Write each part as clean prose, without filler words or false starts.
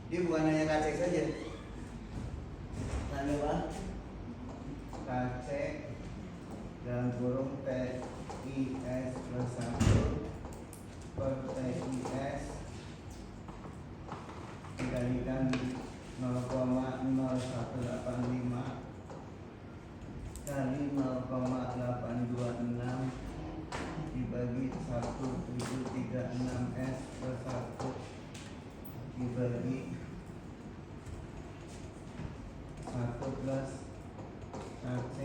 Dia bukan hanya kacek saja. Tanda apa? Kacek dalam kurung TIS plus 1 per TIS dikalikan 0,0185 kali 0,826 dibagi 1,736 S per 1 dibagi 1 plus AC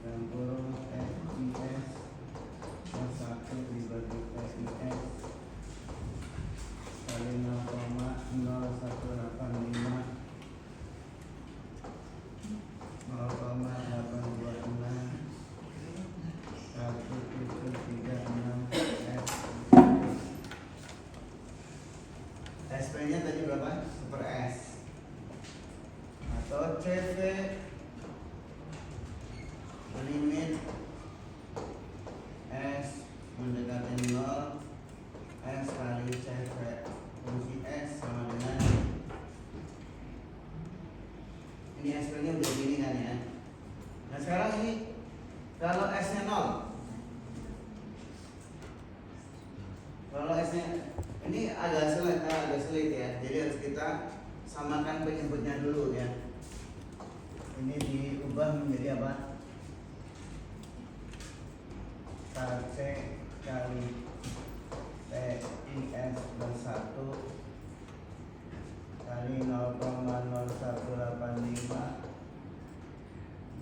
dan kurung TIS plus 1 dibagi TIS kali 0,0185 0,826 1,736 S. SP nya tadi berapa? Super S atau CV limit S mendekati 0 S kali CV fungsi S sama dengan ini SP nya udah gini kan ya. Nah sekarang ini kalau S nya 0, kalau S nya ini agak sulit ya, jadi harus kita samakan penyebutnya dulu ya. Ini diubah menjadi apa? KC kali TIS plus 1 kali 0,0185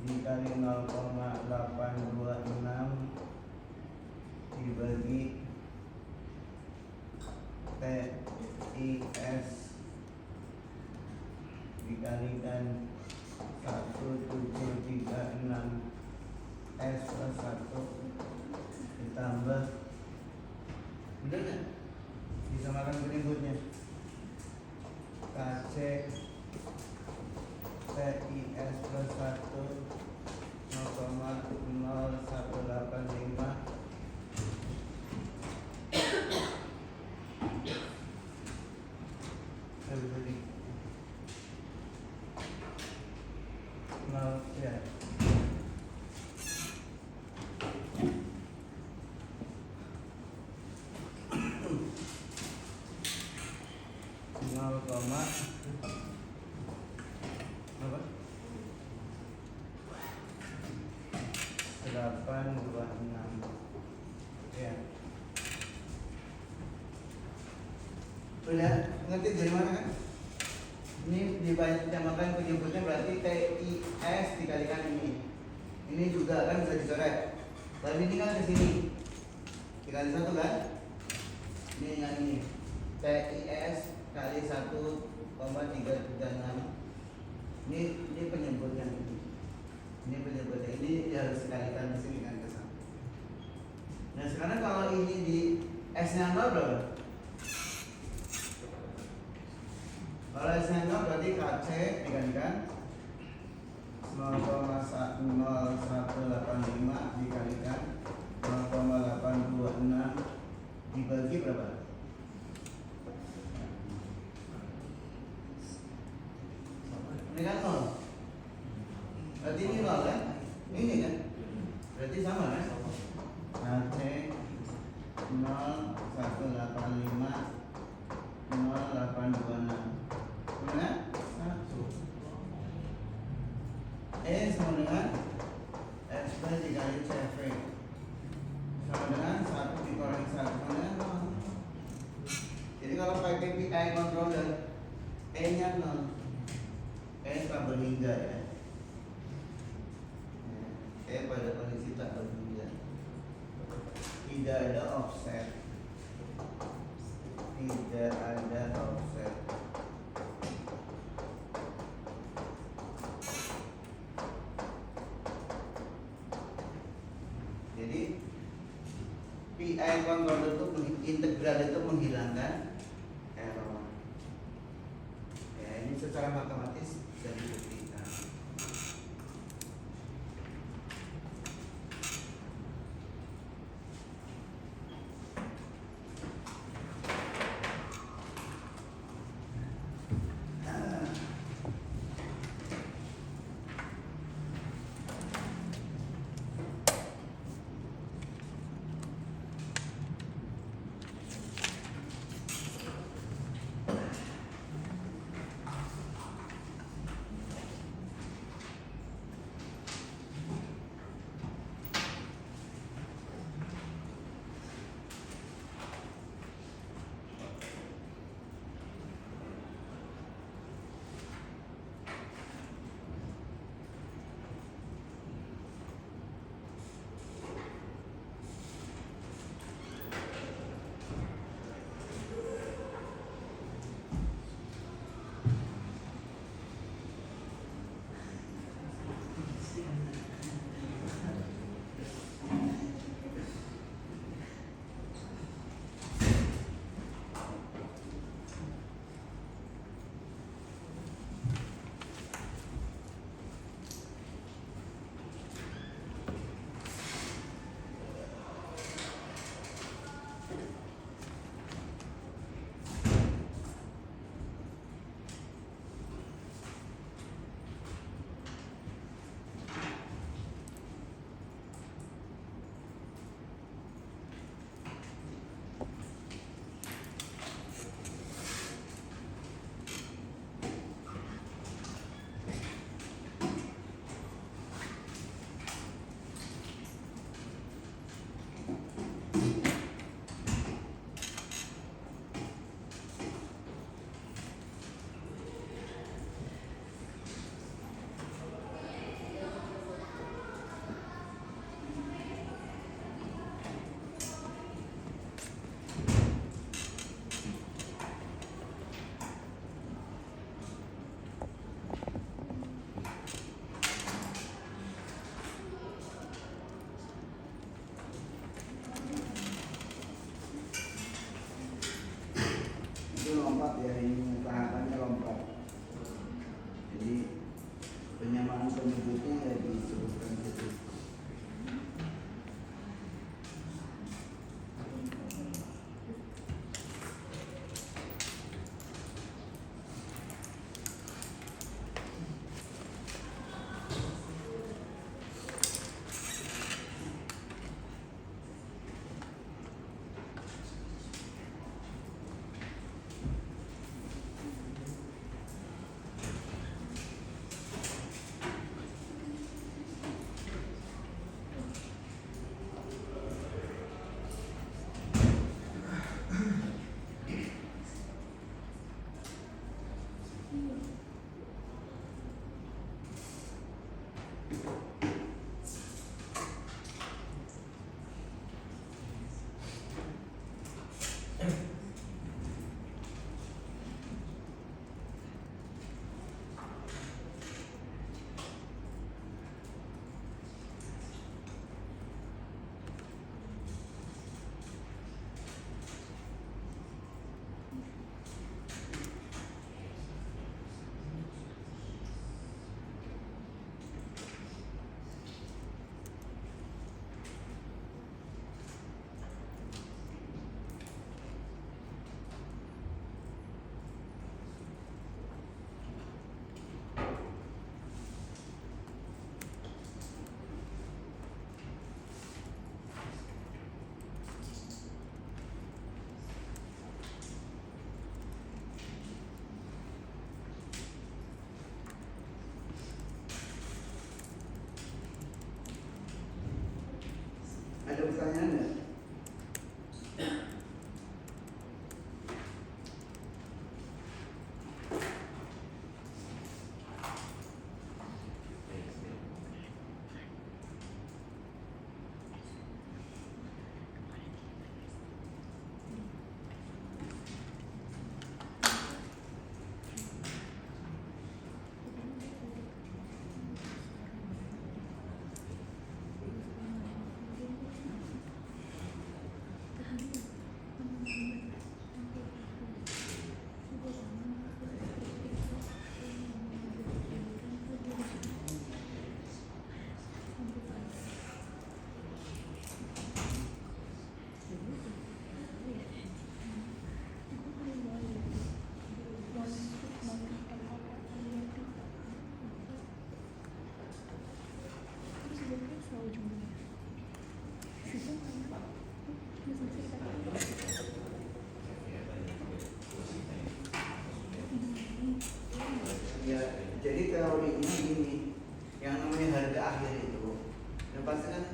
dikali 0,826 dibagi TIS dikalikan 1,736 S plus 1 ditambah, bener nggak? Disamakan penyebutnya KC TIS plus 1 0,0185 ya. Berapa? 826 ya. Udah ngerti dari mana kan? Ini disamakan penyebutnya berarti TIS dikalikan ini. Ini juga kan bisa dicoret. Tapi ini kan ke sini. Dikali 1 kan? Ini dengan ini. TIS kali 1,336. Ini penyebutnya ini. Ini penyebutnya ini harus dikalikan di sini kan ke sana. Nah, sekarang kalau ini di S-nya 0 berapa? Kalau S-nya 0 berarti KC dikalikan 0,0185 dikalikan 0,826 dibagi berapa? Ini kan 0. Berarti ini 0 kan? Ini kan? Berarti sama kan? KC 0,185 0,826 dengan 1 sama dengan S dikali CV sama dengan 1 dikurangi 1 sama dengan 0. Jadi kalau pakai PI controller E nya 0, E tak berhingga ya, E pada kondisi tak berhingga, tidak ada offset, tidak ada offset. Jadi PI controller itu integral itu menghilangkan error. Ya, ini secara matematis bisa dibuktikan. lompat ya, ini tahapannya lompat. Jadi penyamaan penyebutnya ya disebutkan gitu. Ada pertanyaan nggak? Ya, jadi teorinya gini, yang namanya harga akhir itu, yang pasti kan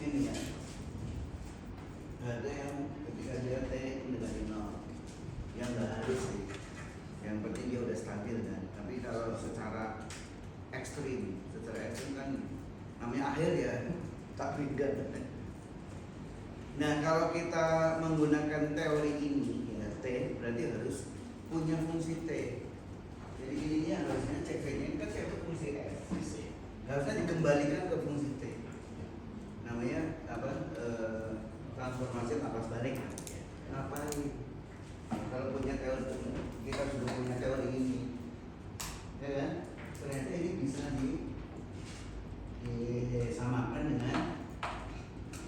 ini ya, harga yang ketika dia T mendekati nol, yang nggak harus sih, yang penting dia udah stabil kan. Tapi kalau secara ekstrim kan namanya akhir ya, tak ringan. Nah kalau kita menggunakan teori ini ya, T berarti harus punya fungsi T. Jadi ininya harusnya CV-nya ini kan CV fungsi S, harusnya dikembalikan ke fungsi T. Namanya apa? Transformasi lapas balik. Ngapain? Kalau punya teori, kita sudah punya teori ini, ya kan? Ternyata ini bisa disamakan dengan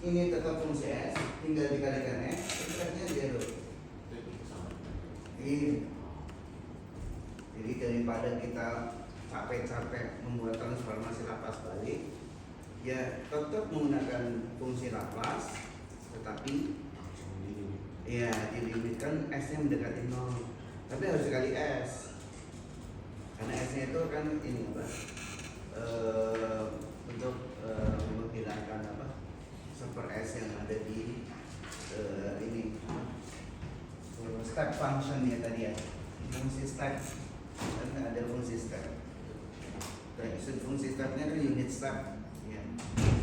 ini tetap fungsi S, tinggal dikalikan S, terusnya zero. Ini. Jadi daripada kita capek-capek membuat transformasi Laplace balik, ya tetap menggunakan fungsi Laplace, tetapi ya dilimitkan S-nya mendekati 0. Tapi harus sekali S, karena S-nya itu kan ini apa? Untuk menghilangkan apa? Super S yang ada di ini step function-nya tadi ya, fungsi step. Kan ada fungsi step. Fungsi stepnya kan unit step, ya.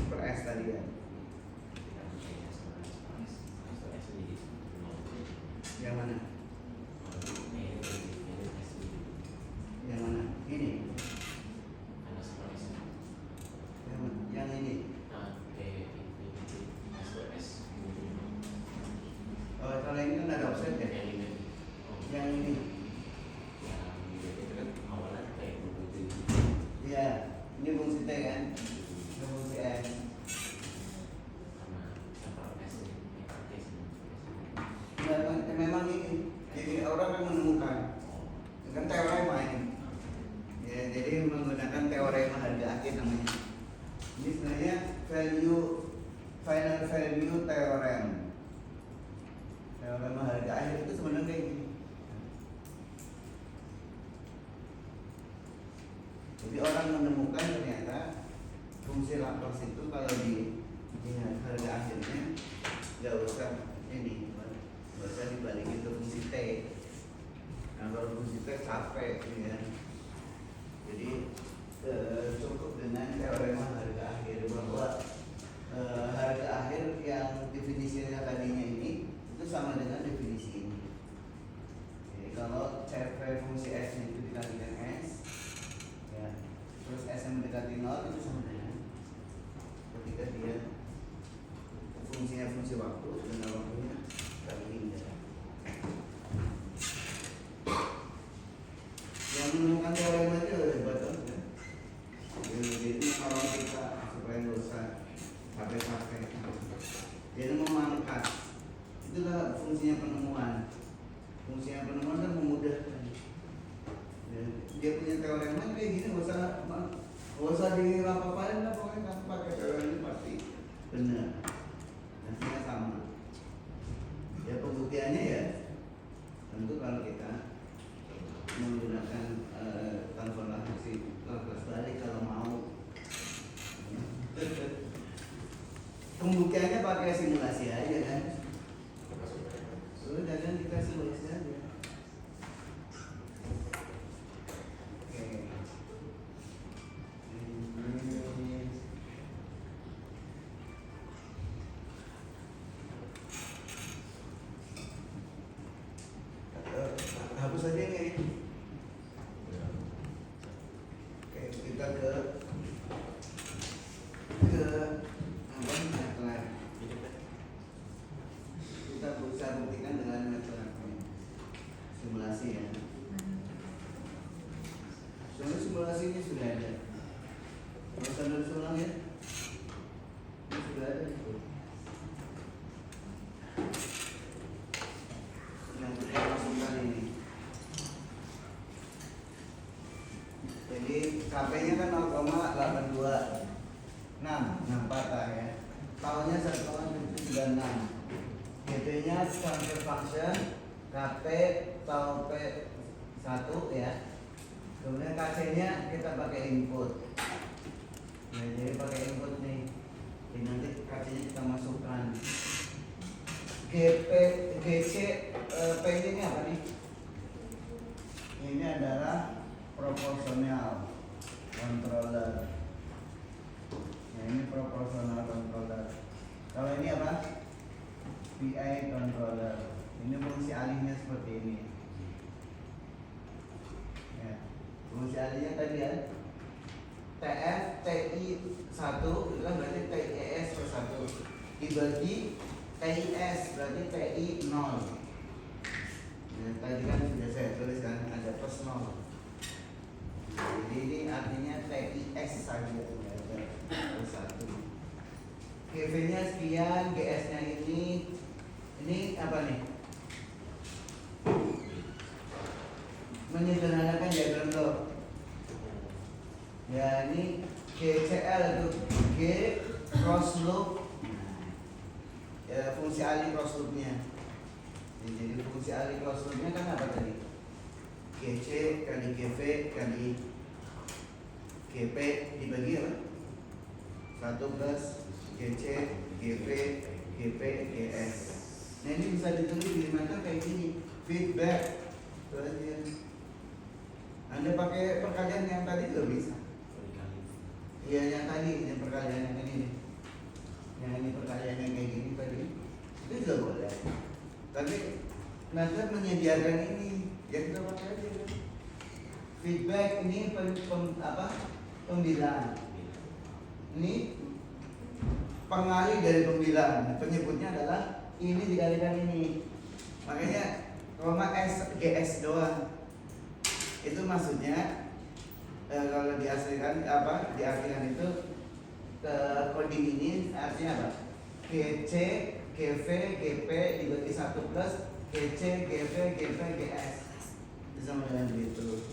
Per S tadi kan. Yang mana? Yang mana? Ini. Yang ini. Oh, kalau ini kan ada offset ya. Yang ini Jadi orang menemukan ternyata fungsi Laplace itu kalau di harga akhirnya nggak usah dibalikin ke fungsi T. Nah kalau fungsi T capek ya. Jadi cukup dengan teorema harga akhir bahwa harga akhir yang definisinya tadinya ini itu sama dengan definisi ini. Jadi kalau CV fungsi S itu dikalikan S ya, terus S yang mendekati 0 itu sama dengan ketika dia fungsinya fungsi waktu dan waktunya kali ini ya. Yang menemukan teorema itu hebat ya. Jadi kalau kita supaya nggak usah capek-capek, dia memangkas. Itulah fungsinya penemuan. Fungsinya penemuan kan memudahkan. Dia punya teorema kayak gini, nggak usah dilapor-laporin lah, pokoknya kamu pakai teorema ini pasti benar. Nantinya sama. Ya pembuktiannya ya, tentu kalau kita menggunakan transformasi Laplace balik kalau mau. Pembuktiannya pakai simulasi aja kan. Sudah kan kita simulasi aja. Oke. Hapus aja ini. Oke, kita ke apa metode. Kita bisa buktikan dengan metode simulasi ya. Soalnya simulasi ini sudah ada. Kalau saya ulang ya, ini sudah ada. Yang kita masukkan ini. Jadi KP-nya kan 0,82 6 patah ya. Tahunnya 1,736. GP-nya transfer function KP tahun P1 ya. Kemudian KC-nya kita pakai input. Nah, jadi pakai input nih. Jadi nanti KC-nya kita masukkan. GC P ini apa nih? Ini adalah proporsional controller. Nah, ini proporsional controller. Kalau ini apa? PI controller. Ini fungsi alihnya seperti ini. Ya. Fungsi alihnya tadi ya. TF TI 1 itu kan berarti TIS per 1 dibagi TIS berarti TI 0. Nah, tadi kan sudah saya tuliskan ada plus 0. Jadi ini artinya TIS saja per 1. GV-nya sekian, GS-nya ini apa nih? Menyederhanakan diagram lo. Ya ini GCL itu G cross loop. Ya, fungsi alih cross loopnya. Jadi fungsi alih cross loopnya kan apa tadi? GC kali GV kali GP dibagi apa? 1 plus GC GV GP GS. Nah ini bisa ditulis di mata kayak gini, feedback. Anda pakai perkalian yang tadi juga bisa. Iya yang tadi, yang perkalian yang ini. Yang ini perkalian yang kayak gini tadi, itu juga boleh. Tapi nanti menyediakan ini, ya kita pakai aja. Feedback ini pembilang. Ini pengalih dari pembilang. Penyebutnya adalah ini dikalikan ini. Makanya Roma S GS doang. Itu maksudnya kalau diaslikan diartikan itu coding ini artinya apa? GC, GV, GP dibagi 1 plus GC, GV, GP, GS. Itu sama dengan begitu.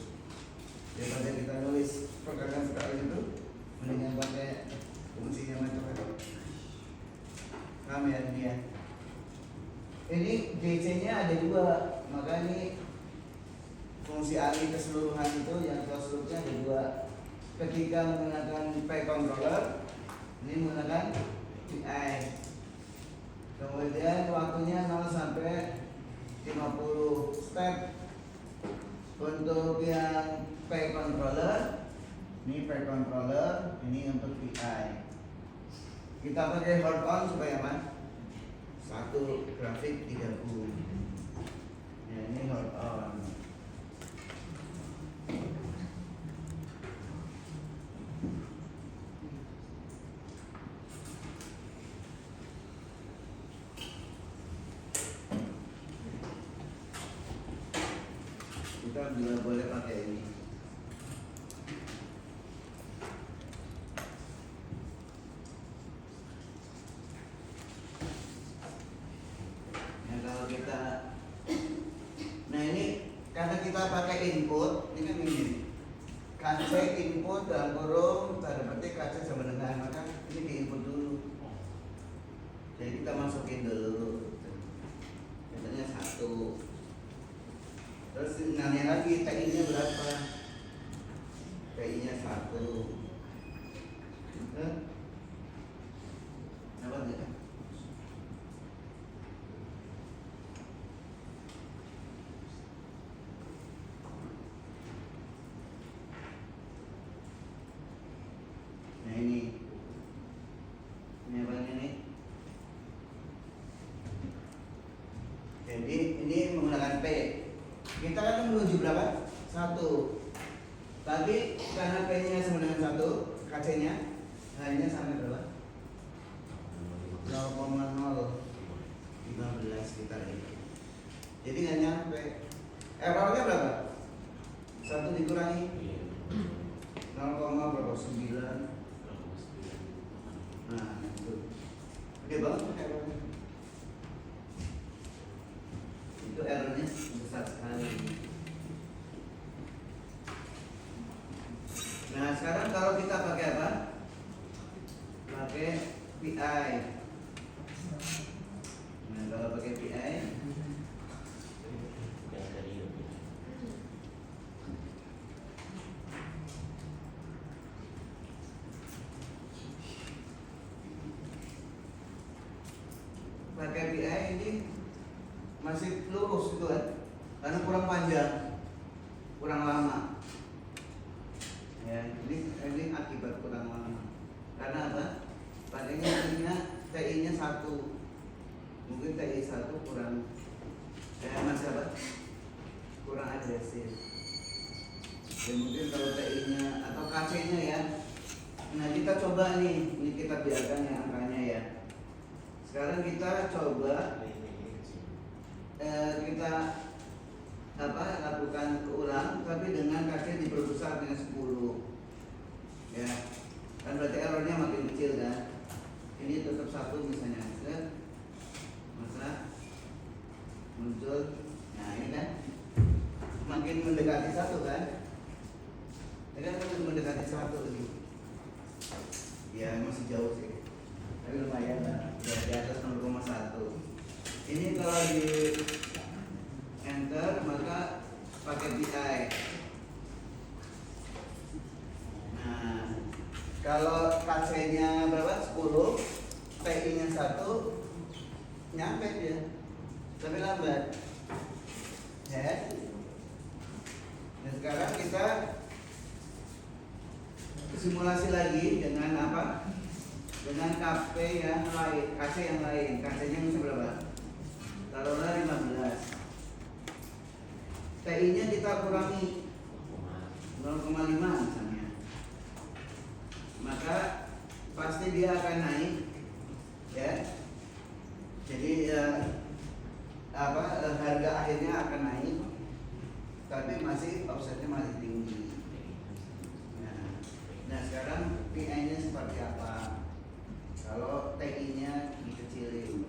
Daripada kita nulis perkalian sekali itu, mendingan pakai fungsinya macam-macam. Paham ya ini ya? Ini GC-nya ada 2, maka ini fungsi alih keseluruhan itu yang closed loop-nya ada 2. ketika menggunakan P controller, ini menggunakan PI. Kemudian waktunya 0 sampai 50 step. Untuk yang P controller, ini P controller, ini untuk PI. Kita pakai hold on supaya apa? Satu grafik digabung. Ya, ini hold on. Kita juga boleh pakai ini. Karena kita pakai input, ini kan ini KC input dalam kurung tanda petik KC sama dengan, maka ini di input dulu. Jadi kita masukin dulu. Contohnya 1. Terus nanya lagi TI nya berapa? TI nya 1. Apa enggak? Jadi ini menggunakan P. Kita kan menuju berapa? 1. Tapi karena P-nya sama dengan 1, KC-nya hanya sama berapa? 0,015 sekitar ini. Jadi nggak nyampe. Errornya berapa? 1 dikurangi 0,9. Nah, itu. Gede banget errornya. Itu errornya besar sekali. Nah, sekarang kalau kita pakai apa? Pakai PI. Nah, kalau pakai PI ini masih lurus gitu kan, karena kurang panjang, kurang lama. Ya, ini akibat kurang lama. Karena apa? Padahal TI-nya 1. Mungkin TI 1 kurang masih apa? Kurang agresif. Dan mungkin kalau TI-nya atau KC-nya ya. Nah, kita coba nih, ini kita biarkan ya angkanya ya. Sekarang kita coba kita lakukan ulang, tapi dengan KC diperbesar dengan 10. Ya, kan berarti errornya makin kecil kan. Ini tetap 1 misalnya, masa muncul. Nah, ini kan makin mendekati 1 kan. Ini kan makin mendekati 1 lagi. Ya, masih jauh sih, tapi lumayan lah, di atas 0,1. Ini kalau di enter maka pakai PI. Nah, kalau KC-nya berapa? 10, TI-nya 1, nyampe dia, tapi lambat. Ya. Dan sekarang kita simulasi lagi dengan apa? Dengan KP yang lain, KC yang lain. KC-nya bisa berapa? Taruhlah 15. TI-nya kita kurangi 0,5 misalnya. Maka pasti dia akan naik, ya. Jadi harga akhirnya akan naik, tapi masih offsetnya masih tinggi. Nah, sekarang PI-nya seperti apa? Kalau TI-nya dikecilin.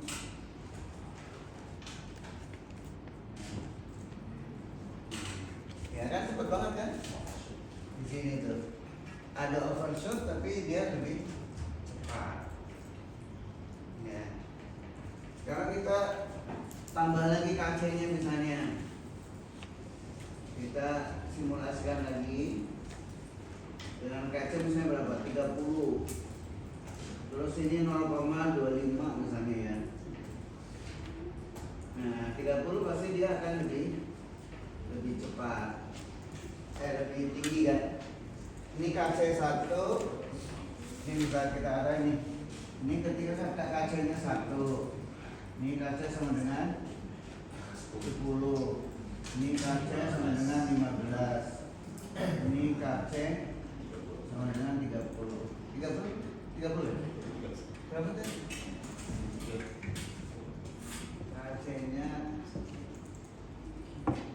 Ya kan cepet banget kan? Di sini tuh ada overshoot tapi dia lebih cepat. Ya. Sekarang kita tambah lagi KC-nya misalnya. Kita simulasikan lagi. Dengan KC misalnya berapa? 30. Terus ini 0,25 misalnya ya. Nah, 30 pasti dia akan lebih cepat. Lebih tinggi kan? Ini KC 1. Ini bisa kita arah ini. Ini ketika KC-nya 1. Ini KC sama dengan 10. Ini KC sama dengan 15. Ini KC sama dengan 30. 30 ya? Berapa tadi? KC-nya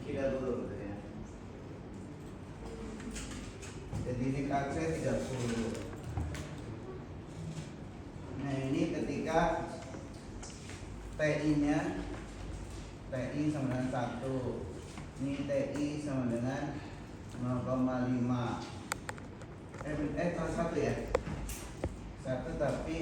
30 ya. Jadi ini KC 30. Nah, ini ketika TI-nya TI sama dengan 1. Ini TI sama dengan 0,5. Kalau 1 ya. 1 tapi